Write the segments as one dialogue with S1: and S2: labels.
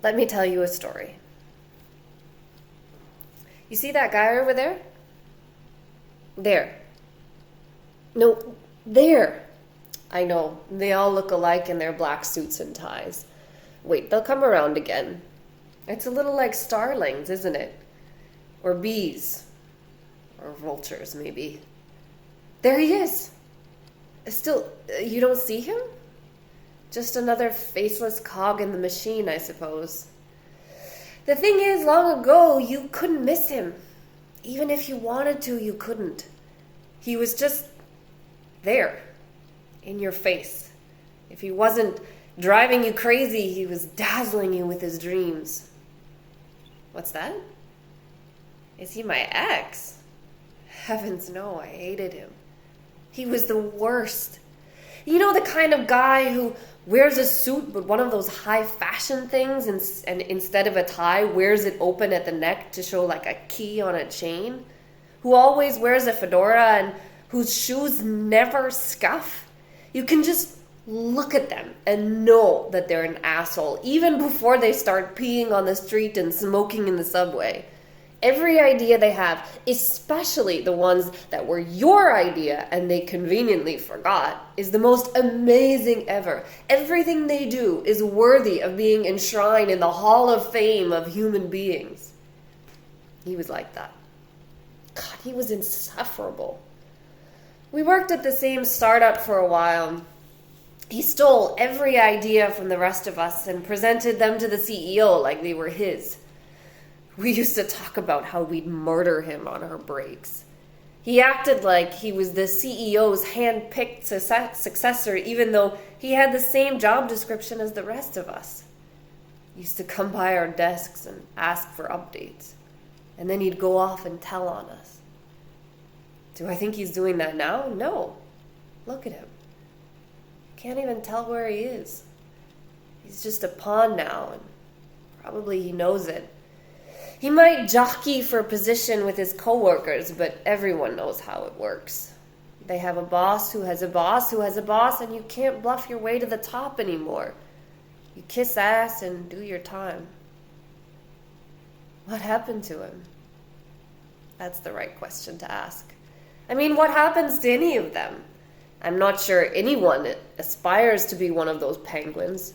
S1: Let me tell you a story. You see that guy over there? There. No, there. I know, they all look alike in their black suits and ties. Wait, they'll come around again. It's a little like starlings, isn't it? Or bees. Or vultures, maybe. There he is. Still, you don't see him? Just another faceless cog in the machine, I suppose. The thing is, long ago, you couldn't miss him. Even if you wanted to, you couldn't. He was just there, in your face. If he wasn't driving you crazy, he was dazzling you with his dreams. What's that? Is he my ex? Heavens no, I hated him. He was the worst. You know, the kind of guy who wears a suit but one of those high fashion things and instead of a tie wears it open at the neck to show like a key on a chain? Who always wears a fedora and whose shoes never scuff? You can just look at them and know that they're an asshole even before they start peeing on the street and smoking in the subway. Every idea they have, especially the ones that were your idea and they conveniently forgot, is the most amazing ever. Everything they do is worthy of being enshrined in the Hall of Fame of human beings. He was like that. God, he was insufferable. We worked at the same startup for a while. He stole every idea from the rest of us and presented them to the CEO like they were his. We used to talk about how we'd murder him on our breaks. He acted like he was the CEO's hand-picked successor, even though he had the same job description as the rest of us. He used to come by our desks and ask for updates, and then he'd go off and tell on us. Do I think he's doing that now? No. Look at him. Can't even tell where he is. He's just a pawn now, and probably he knows it. He might jockey for a position with his coworkers, but everyone knows how it works. They have a boss who has a boss who has a boss, and you can't bluff your way to the top anymore. You kiss ass and do your time. What happened to him? That's the right question to ask. I mean, what happens to any of them? I'm not sure anyone aspires to be one of those penguins.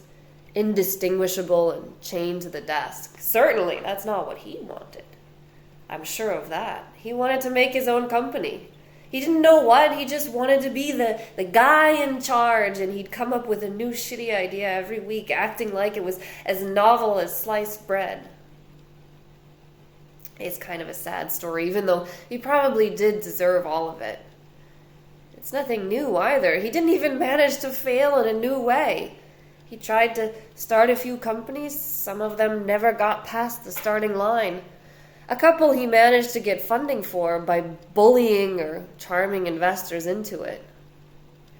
S1: Indistinguishable and chained to the desk. Certainly, that's not what he wanted. I'm sure of that. He wanted to make his own company. He didn't know what, he just wanted to be the guy in charge, and he'd come up with a new shitty idea every week, acting like it was as novel as sliced bread. It's kind of a sad story, even though he probably did deserve all of it. It's nothing new either. He didn't even manage to fail in a new way. He tried to start a few companies. Some of them never got past the starting line. A couple he managed to get funding for by bullying or charming investors into it.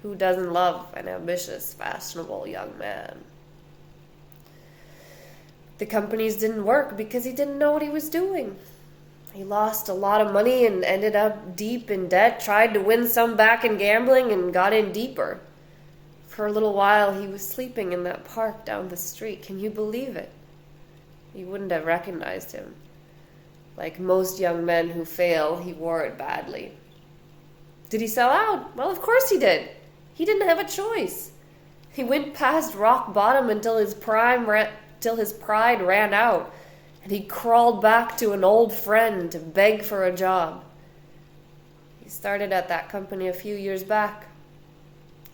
S1: Who doesn't love an ambitious, fashionable young man? The companies didn't work because he didn't know what he was doing. He lost a lot of money and ended up deep in debt, tried to win some back in gambling and got in deeper. For a little while, he was sleeping in that park down the street. Can you believe it? You wouldn't have recognized him. Like most young men who fail, he wore it badly. Did he sell out? Well, of course he did. He didn't have a choice. He went past rock bottom until his pride ran out, and he crawled back to an old friend to beg for a job. He started at that company a few years back.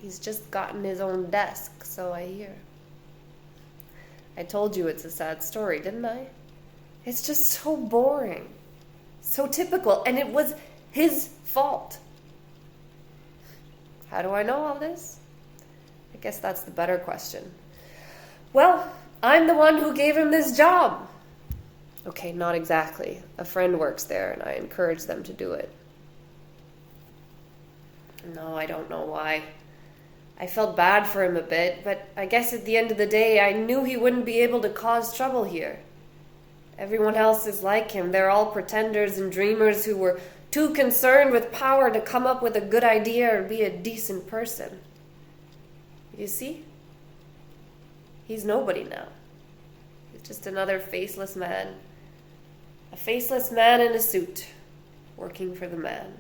S1: He's just gotten his own desk, so I hear. I told you it's a sad story, didn't I? It's just so boring, so typical, and it was his fault. How do I know all this? I guess that's the better question. Well, I'm the one who gave him this job. Okay, not exactly. A friend works there, and I encourage them to do it. No, I don't know why. I felt bad for him a bit, but I guess at the end of the day, I knew he wouldn't be able to cause trouble here. Everyone else is like him. They're all pretenders and dreamers who were too concerned with power to come up with a good idea or be a decent person. You see? He's nobody now. He's just another faceless man. A faceless man in a suit, working for the man.